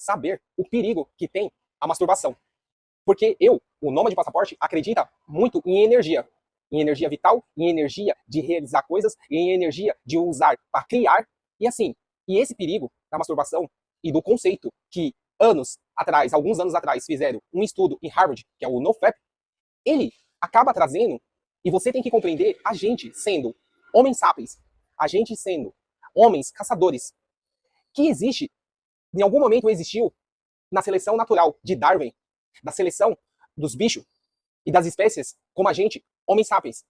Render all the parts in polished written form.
saber o perigo que tem a masturbação. Porque o Nômade Passaporte, acredita muito em energia vital, em energia de realizar coisas, em energia de usar para criar, e assim, e esse perigo da masturbação e do conceito que alguns anos atrás, fizeram um estudo em Harvard, que é o NoFap, ele acaba trazendo, e você tem que compreender, a gente sendo homens sapiens, a gente sendo homens caçadores, que existe, em algum momento existiu, na seleção natural de Darwin, da seleção dos bichos e das espécies, como a gente, homens sapiens.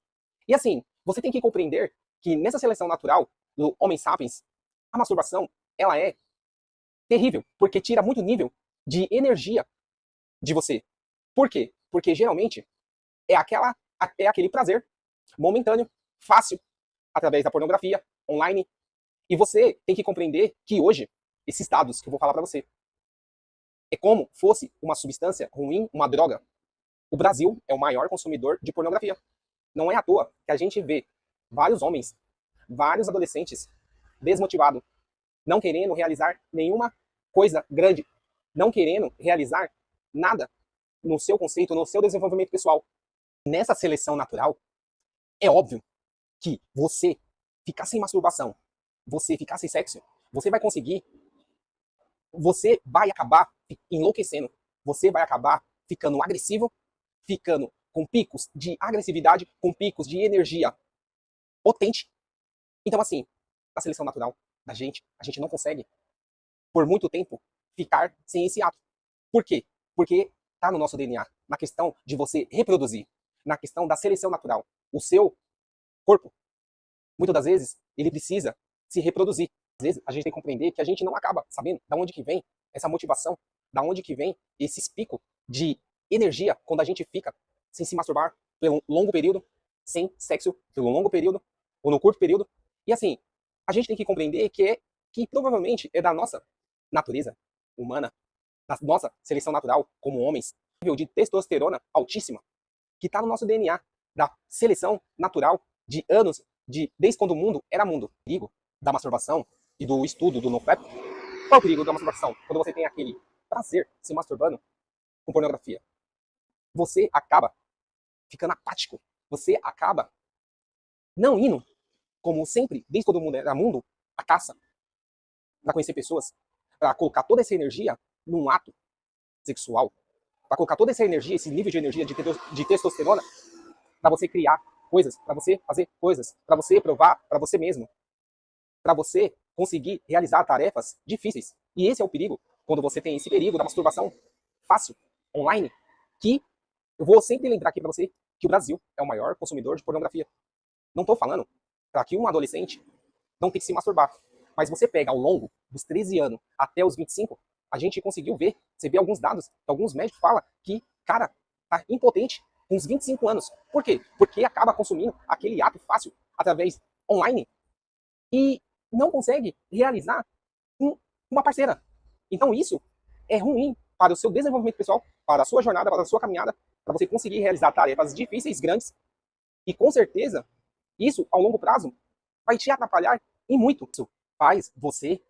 E assim, você tem que compreender que nessa seleção natural do homem sapiens, a masturbação, ela é terrível, porque tira muito nível de energia de você. Por quê? Porque geralmente é aquele prazer momentâneo, fácil, através da pornografia, online. E você tem que compreender que hoje, esses dados que eu vou falar para você, é como fosse uma substância ruim, uma droga. O Brasil é o maior consumidor de pornografia. Não é à toa que a gente vê vários homens, vários adolescentes desmotivados, não querendo realizar nenhuma coisa grande, não querendo realizar nada no seu conceito, no seu desenvolvimento pessoal. Nessa seleção natural, é óbvio que você ficar sem masturbação, você ficar sem sexo, você vai conseguir, você vai acabar enlouquecendo, você vai acabar ficando agressivo, ficando com picos de agressividade, com picos de energia potente. Então, assim, na seleção natural da gente, a gente não consegue, por muito tempo, ficar sem esse ato. Por quê? Porque está no nosso DNA, na questão de você reproduzir, na questão da seleção natural. O seu corpo, muitas das vezes, ele precisa se reproduzir. Às vezes, a gente tem que compreender que a gente não acaba sabendo de onde que vem essa motivação, de onde que vem esses picos de energia quando a gente fica sem se masturbar pelo longo período, sem sexo pelo longo período, ou no curto período. E assim, a gente tem que compreender que provavelmente é da nossa natureza humana, da nossa seleção natural como homens, nível de testosterona altíssima, que está no nosso DNA, da seleção natural de anos, desde quando o mundo era mundo. O perigo da masturbação e do estudo do NoFap, qual é o perigo da masturbação? Quando você tem aquele prazer se masturbando com pornografia. Você acaba ficando apático. Você acaba não indo, como sempre, desde quando o mundo era mundo, a caça, para conhecer pessoas, para colocar toda essa energia num ato sexual, para colocar toda essa energia, esse nível de energia de testosterona, para você criar coisas, para você fazer coisas, para você provar para você mesmo, para você conseguir realizar tarefas difíceis. E esse é o perigo, quando você tem esse perigo da masturbação fácil, online, que eu vou sempre lembrar aqui para você que o Brasil é o maior consumidor de pornografia. Não estou falando para que um adolescente não tem que se masturbar. Mas você pega ao longo dos 13 anos até os 25, a gente conseguiu ver, você vê alguns dados, que alguns médicos falam que, cara, tá impotente com uns 25 anos. Por quê? Porque acaba consumindo aquele ato fácil através online e não consegue realizar uma parceira. Então isso é ruim para o seu desenvolvimento pessoal, para a sua jornada, para a sua caminhada, para você conseguir realizar tarefas difíceis, grandes, e com certeza isso, ao longo prazo, vai te atrapalhar e muito. Isso faz você,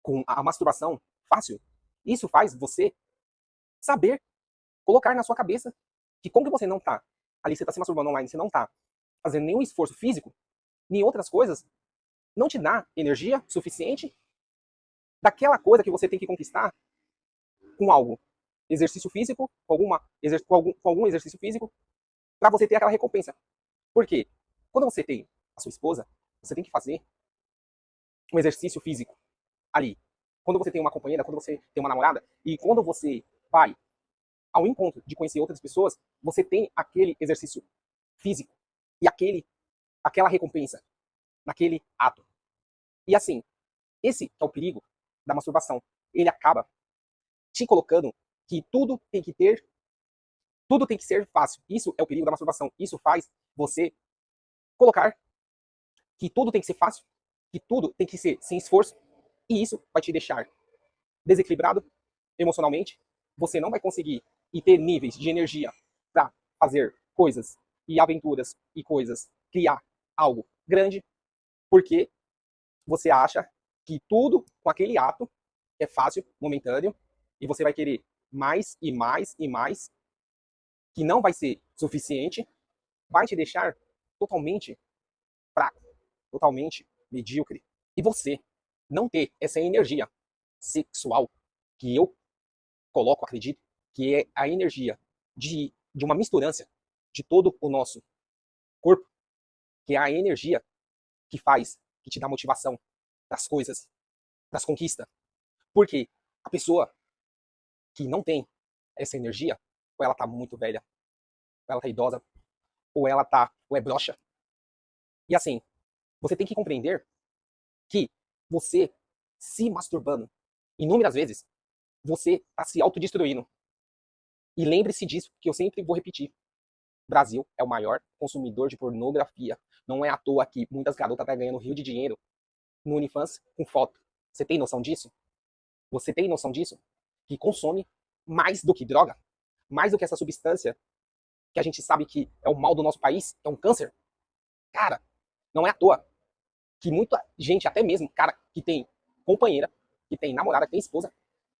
com a masturbação fácil, isso faz você saber colocar na sua cabeça que como que você não tá ali, você tá se masturbando online, você não tá fazendo nenhum esforço físico, nem outras coisas, não te dá energia suficiente daquela coisa que você tem que conquistar com algo. Exercício físico, com algum exercício físico, para você ter aquela recompensa. Por quê? Quando você tem a sua esposa, você tem que fazer um exercício físico ali. Quando você tem uma companheira, quando você tem uma namorada, e quando você vai ao encontro de conhecer outras pessoas, você tem aquele exercício físico e aquela recompensa naquele ato. E assim, esse é o perigo da masturbação. Ele acaba te colocando que tudo tem que ser fácil. Isso é o perigo da masturbação. Isso faz você colocar que tudo tem que ser fácil, que tudo tem que ser sem esforço, e isso vai te deixar desequilibrado emocionalmente. Você não vai conseguir e ter níveis de energia para fazer coisas e aventuras e coisas, criar algo grande, porque você acha que tudo com aquele ato é fácil, momentâneo, e você vai querer mais e mais e mais, que não vai ser suficiente, vai te deixar totalmente fraco, totalmente medíocre. E você não ter essa energia sexual que eu coloco, acredito, que é a energia de uma misturância de todo o nosso corpo, que é a energia que faz, que te dá motivação das coisas, das conquistas. Porque a pessoa que não tem essa energia, ou ela tá muito velha, ou ela tá idosa, ou é broxa. E assim, você tem que compreender que você se masturbando inúmeras vezes, você está se autodestruindo. E lembre-se disso, que eu sempre vou repetir. Brasil é o maior consumidor de pornografia. Não é à toa que muitas garotas estão ganhando rio de dinheiro no OnlyFans com foto. Você tem noção disso? Você tem noção disso? Que consome mais do que droga, mais do que essa substância que a gente sabe que é o mal do nosso país, é um câncer. Cara, não é à toa que muita gente, até mesmo cara que tem companheira, que tem namorada, que tem esposa,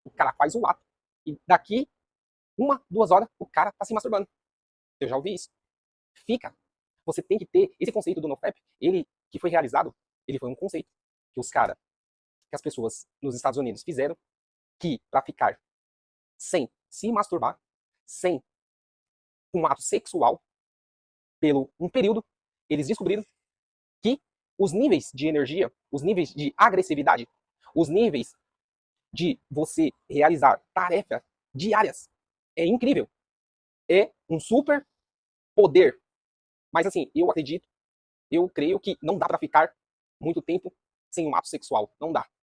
o cara faz o ato e daqui 1, 2 horas o cara tá se masturbando. Eu já ouvi isso. Fica. Você tem que ter esse conceito do NoFap, ele que foi realizado, ele foi um conceito que os caras, que as pessoas nos Estados Unidos fizeram, que para ficar sem se masturbar, sem um ato sexual, pelo um período, eles descobriram que os níveis de energia, os níveis de agressividade, os níveis de você realizar tarefas diárias é incrível. É um super poder. Mas assim, eu acredito, eu creio que não dá para ficar muito tempo sem um ato sexual. Não dá.